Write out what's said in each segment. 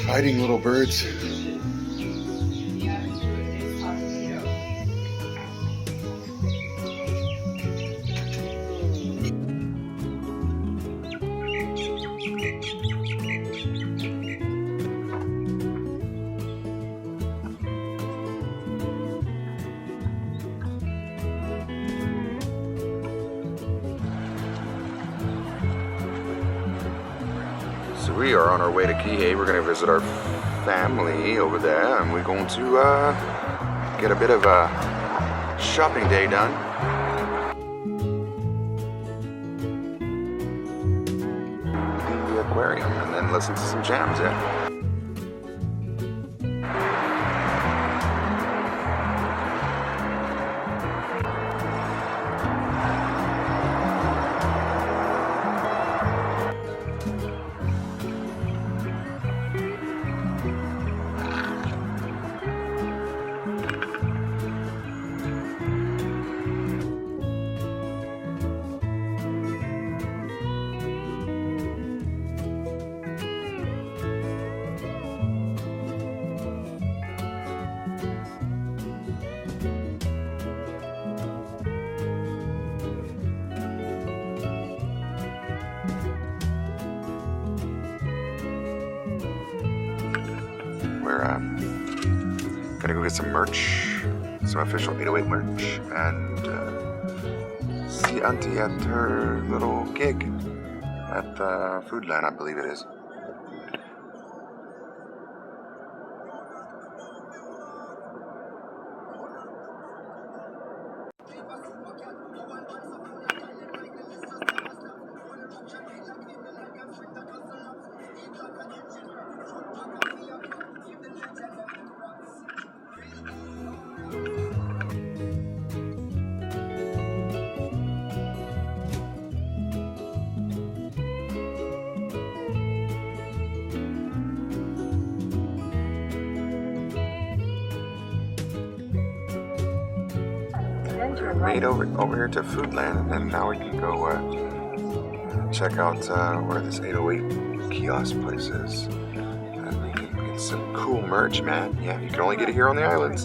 Fighting little birds. So we are on our way to Kihei. We're going to visit our family over there, and we're going to get a bit of a shopping day done. The aquarium, and then listen to some jams, yeah. We're gonna go get some merch, some official 808 merch, and see Auntie at her little gig at the Food Line, I believe it is. Made over here to Foodland, and then now we can go check out where this 808 kiosk place is, and we can get some cool merch, man. Yeah, you can only get it here on the islands.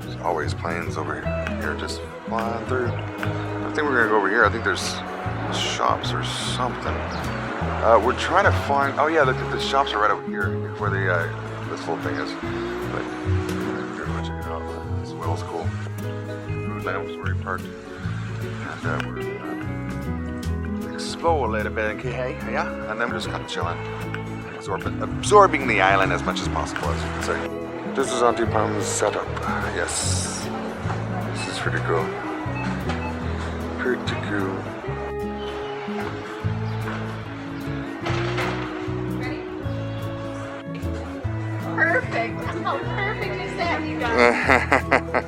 There's always planes over here just flying through. I think we're gonna go over here. I think there's shops or something. We're trying to find. Oh yeah, the shops are right over here, where the this whole thing is. But we're gonna check it out. This well's cool. Food lamps where we parked, and we're explore a little bit in Kihei, yeah, and then we're just kind of chilling, absorbing the island as much as possible, as you can say. This is Auntie Pam's setup. Yes, this is pretty cool. Pretty cool. Perfect. How perfect is that, you guys?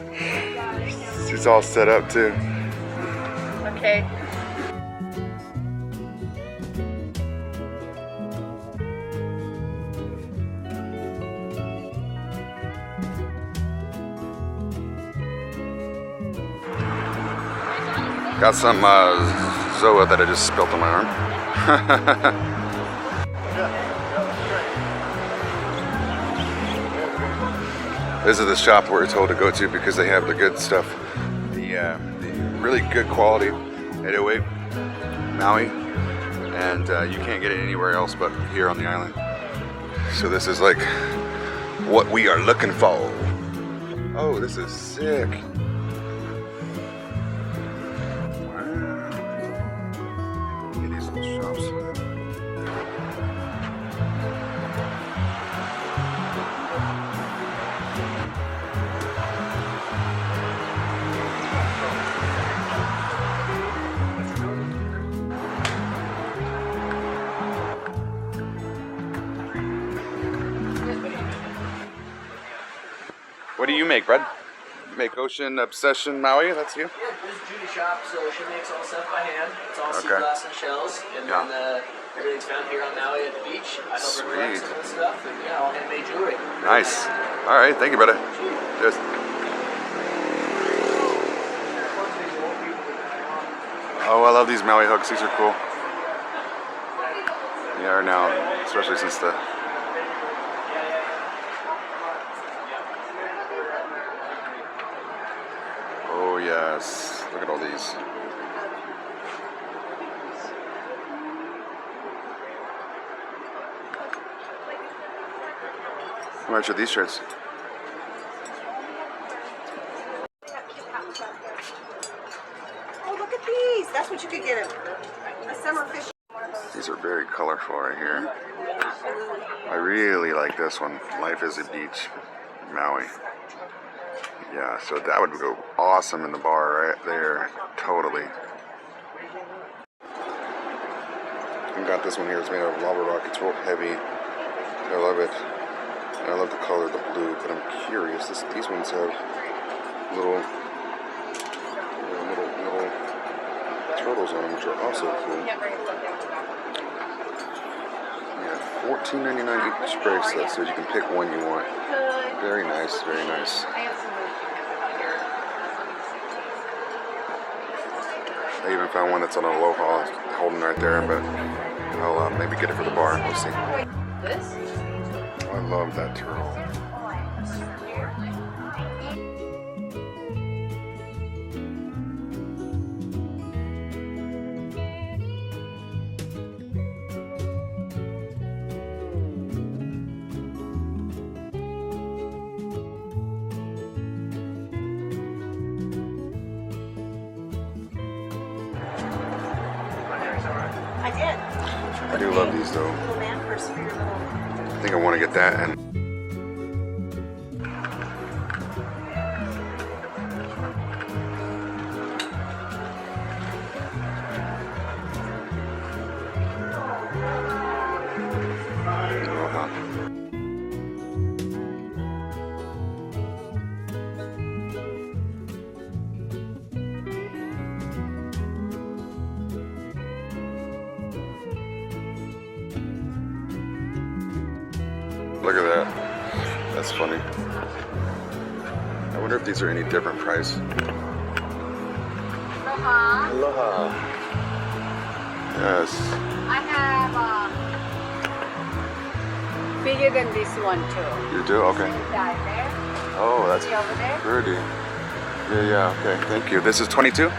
She's all set up too. Okay. Got some Zoa that I just spilt on my arm. This is the shop we're told to go to because they have the good stuff, the really good quality 808 Maui, and you can't get it anywhere else but here on the island. So this is like what we are looking for. Oh, this is sick. Wow. Look at these little shops. What do you make, Brad? You make Ocean Obsession Maui? That's you? Yeah, this is Judy's shop, so she makes all stuff by hand. It's all sea Okay. glass and shells, and then everything's found here on Maui at the beach. I help her collect some of the stuff, and yeah, all handmade jewelry. Nice. All right, thank you, brother. Just. Oh, I love these Maui hooks. These are cool. They are now, especially since the. Oh yes, look at all these. How much are these shirts? Oh, look at these. That's what you could get a summer fish. These are very colorful right here. I really like this one. Life is a Beach, Maui. Yeah, so that would go awesome in the bar right there. Totally. I got this one here. It's made out of lava rock. It's real heavy. I love it. And I love the color, the blue. But I'm curious. These ones have little turtles on them, which are also cool. Yeah, $14.99 each bracelet, so you can pick one you want. Very nice, very nice. I even found one that's on ALOHA, holding right there, but I'll maybe get it for the bar. We'll see. This? I love that turtle. I did. I do love these though. Little man purse for your little. I think I want to get that and look at that. That's funny. I wonder if these are any different price. Aloha. Aloha. Yes. I have bigger than this one too. You do? Okay. That there. Oh, that's See over there? pretty. Yeah, okay. Thank you. This is 22?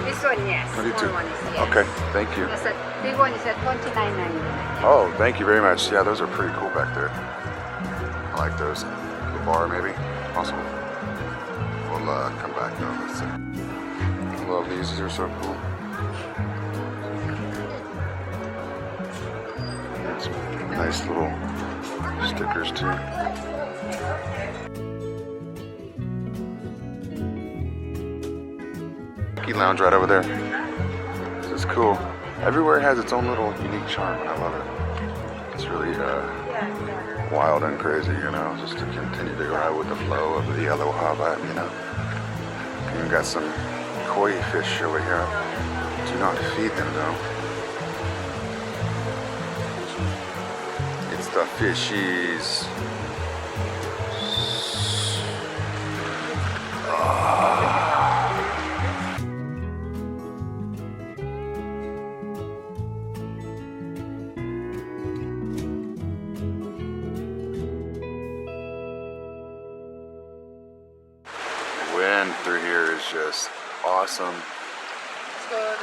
This one, yes. 22. Small one is, yes. Okay, thank you. Yes, a big one is at $29.99. Oh, thank you very much. Yeah, those are pretty cool back there. I like those. The bar, maybe? Possible. We'll come back though. Let's see. I love these. These are so cool. Some nice little stickers too. Lounge right over there. This is cool. Everywhere has its own little unique charm, and I love it. It's really wild and crazy, you know, just to continue to ride with the flow of the ALOHA vibe, you know. Even got some koi fish over here. Do not feed them though. It's the fishies. Wind through here is just awesome. It's good.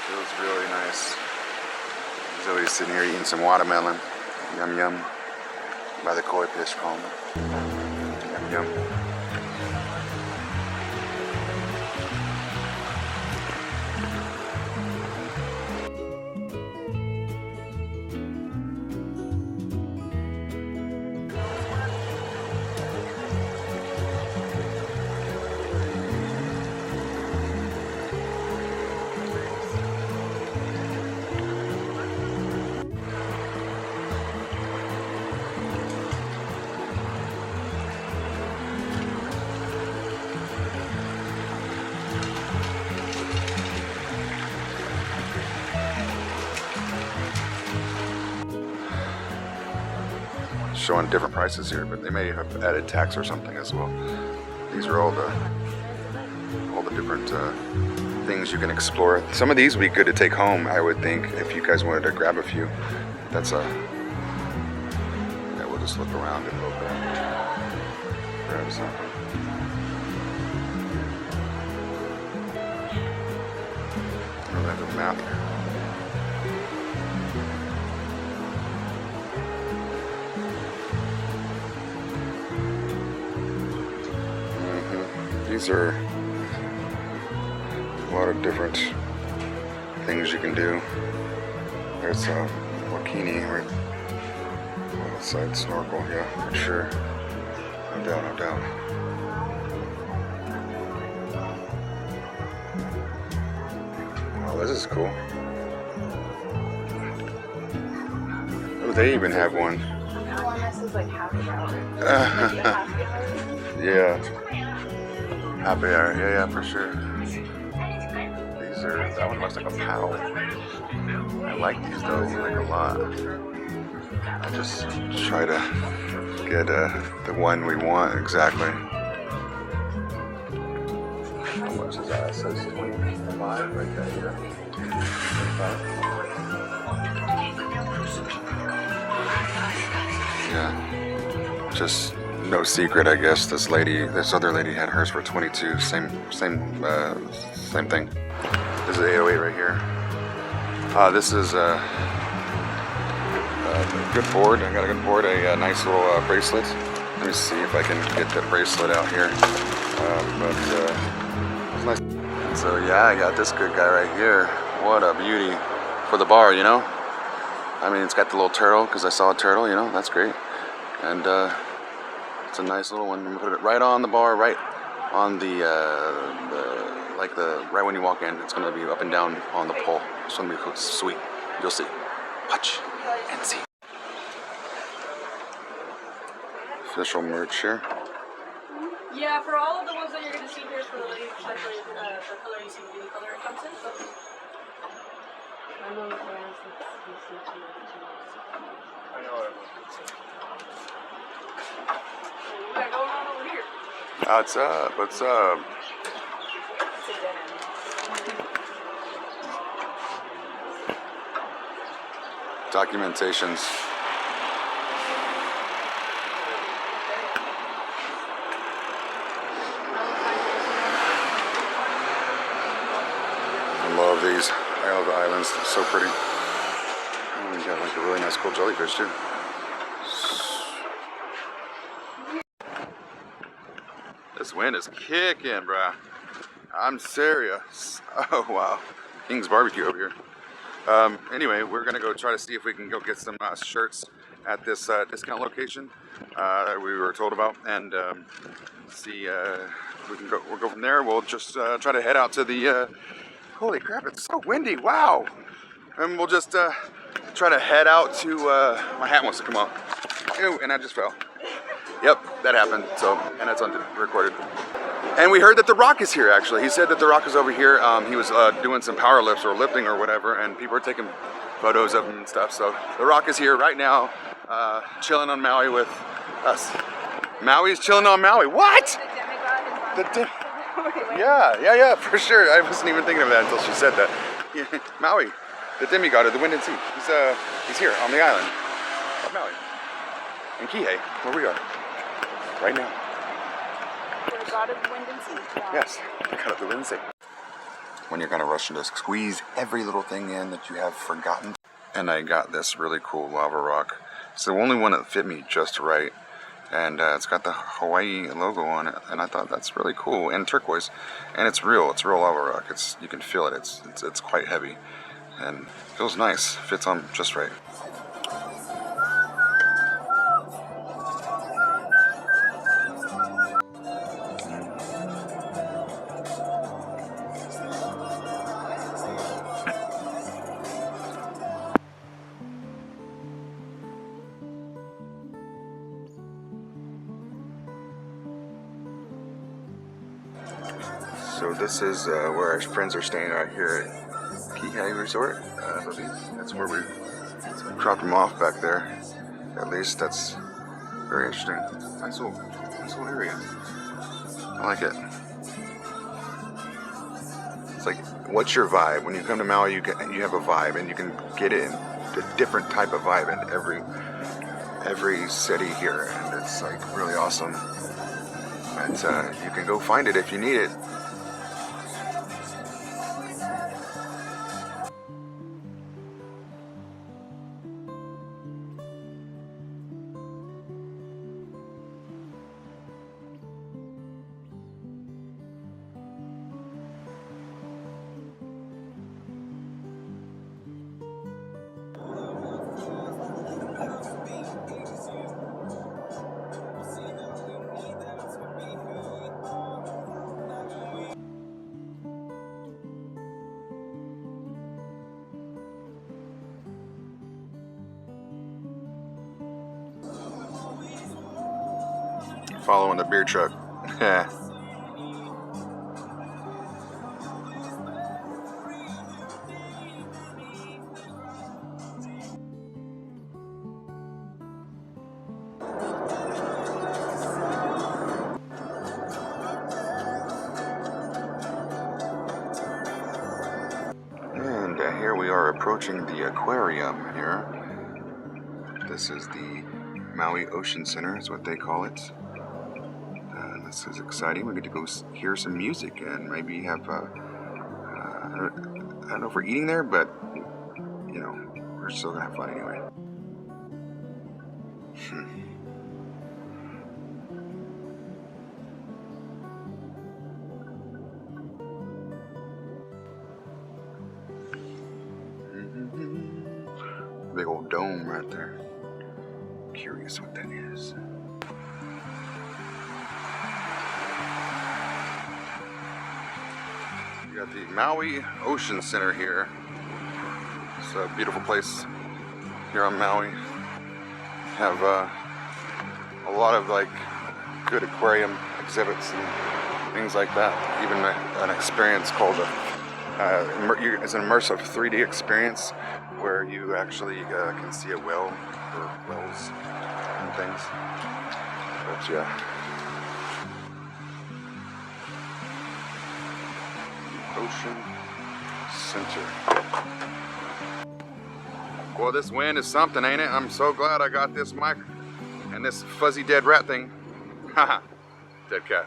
Feels really nice. Zoe's sitting here eating some watermelon. Yum yum. By the koi fish pond. Yum yum. showing different prices here, but they may have added tax or something as well. These are all the different things you can explore. Some of these would be good to take home, I would think, if you guys wanted to grab a few. That's yeah, we'll just look around a little bit. Grab something. I don't have a map here. These are a lot of different things you can do. There's a bikini right outside, snorkel, yeah, for sure. No doubt, no doubt. Oh, this is cool. Oh, they even have one. This is like happy hour. Yeah. Happy hour, yeah, for sure. These are, that one looks like a paddle. I like these though, like a lot. I just try to get the one we want exactly. How much is that? It says 25 right there. 25. Yeah. Just no secret, I guess. This other lady had hers for 22. Same thing. This is 808 right here. This is a good board. I got a good board. A nice little bracelet. Let me see if I can get the bracelet out here. It's nice. So yeah, I got this good guy right here. What a beauty for the bar, you know. I mean, it's got the little turtle because I saw a turtle, you know. That's great. And it's a nice little one. I'm gonna put it right on the bar, right on the right when you walk in. It's gonna be up and down on the pole. It's gonna be sweet. You'll see. Watch and see. Official merch here. Yeah, for all of the ones that you're going to see here, for the color you see, the color it comes in. I know brands that you see too. I know it. What we got going on over here? What's up? What's up? It's a denim. Documentations. I love these. I love the islands. They're so pretty. Oh, you got like a really nice cool jellyfish too. This wind is kicking, bruh. I'm serious. Oh wow. King's Barbecue over here. Anyway, we're gonna go try to see if we can go get some shirts at this discount location that we were told about, and see if we can go. We'll go from there. We'll just try to head out to the. Holy crap! It's so windy. Wow. And we'll just try to head out to. My hat wants to come off. Ew, and I just fell. Yep, that happened. So, and that's recorded. And we heard that The Rock is here, actually. He said that The Rock is over here. He was doing some power lifts or lifting or whatever, and people are taking photos of him and stuff. So The Rock is here right now, chilling on Maui with us. Maui's chilling on Maui. What? Yeah, for sure. I wasn't even thinking of that until she said that. Maui, the demigod of the wind and sea. He's here on the island of Maui. In Kihei, where we are. Right now. The god of the wind and sea. Yes, the god of the wind and sea. When you're kind of rushing to squeeze every little thing in that you have forgotten. And I got this really cool lava rock. It's the only one that fit me just right. And it's got the Hawaii logo on it. And I thought that's really cool. And turquoise. And it's real lava rock. You can feel it. It's quite heavy. And feels nice. Fits on just right. So this is where our friends are staying out here at Kihei Resort. That's where we dropped them off back there. At least that's Very interesting. Nice little area. I like it. It's like, what's your vibe? When you come to Maui, you have a vibe, and you can get it in a different type of vibe in every city here, and it's like really awesome. And you can go find it if you need it. Following the beer truck. Yeah. And here we are approaching the aquarium here. This is the Maui Ocean Center, is what they call it. This is exciting. We get to go hear some music and maybe have, I don't know if we're eating there, but, you know, we're still gonna have fun anyway. Big old dome right there. Curious what that is. We got the Maui Ocean Center here. It's a beautiful place here on Maui. Have a lot of like good aquarium exhibits and things like that. Even an experience called it's an immersive 3D experience where you actually can see a whale or whales and things. But yeah. Ocean Center. Well, this wind is something, ain't it? I'm so glad I got this mic and this fuzzy dead rat thing. Haha, dead cat.